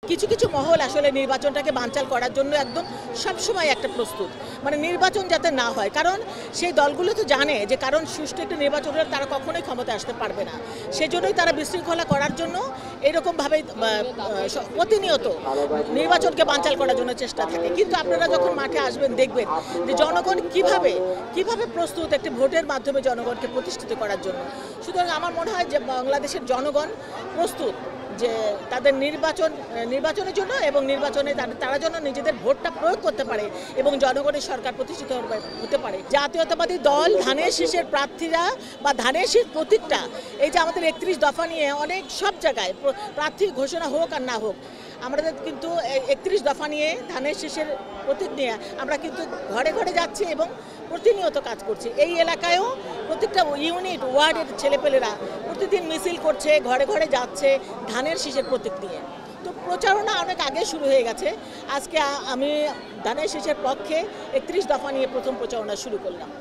কিছু কিছু মহল আসলে নির্বাচনটাকে বানচাল করার জন্য একদম সবসময় একটা প্রস্তুত, মানে নির্বাচন যাতে না হয়, কারণ সেই দলগুলো তো জানে যে কারণ সুষ্ঠু একটা নির্বাচন হলে তারা কখনোই ক্ষমতায় আসতে পারবে না। সেজন্যই তারা বিশৃঙ্খলা করার জন্য এরকমভাবে প্রতিনিয়ত নির্বাচনকে বানচাল করার জন্য চেষ্টা থাকে। কিন্তু আপনারা যখন মাঠে আসবেন দেখবেন যে জনগণ কিভাবে প্রস্তুত একটি ভোটের মাধ্যমে জনগণকে প্রতিষ্ঠিত করার জন্য। সুতরাং আমার মনে হয় যে বাংলাদেশের জনগণ প্রস্তুত যে তাদের নির্বাচনের জন্য এবং নির্বাচনে তারা যেন নিজেদের ভোটটা প্রয়োগ করতে পারে এবং জনগণের সরকার প্রতিষ্ঠিত হতে পারে। জাতীয়তাবাদী দল ধানের শীষের প্রার্থীরা বা ধানের শীষ প্রতীকটা, এই যে আমাদের 31 দফা নিয়ে অনেক সব জায়গায় প্রার্থী ঘোষণা হোক আর না হোক, আমাদের কিন্তু 31 দফা নিয়ে ধানের শীষের প্রতীক নিয়ে আমরা কিন্তু ঘরে ঘরে যাচ্ছি এবং প্রতিনিয়ত কাজ করছি। এই এলাকায়ও প্রত্যেকটা ইউনিট ওয়ার্ডের ছেলেপেলেরা প্রতিদিন মিছিল করছে, ঘরে ঘরে যাচ্ছে ধানের শীষের প্রতীক নিয়ে। তো প্রচারণা অনেক আগে শুরু হয়ে গেছে। আজকে আমি ধানের শীষের পক্ষে 31 দফা নিয়ে প্রথম প্রচারণা শুরু করলাম।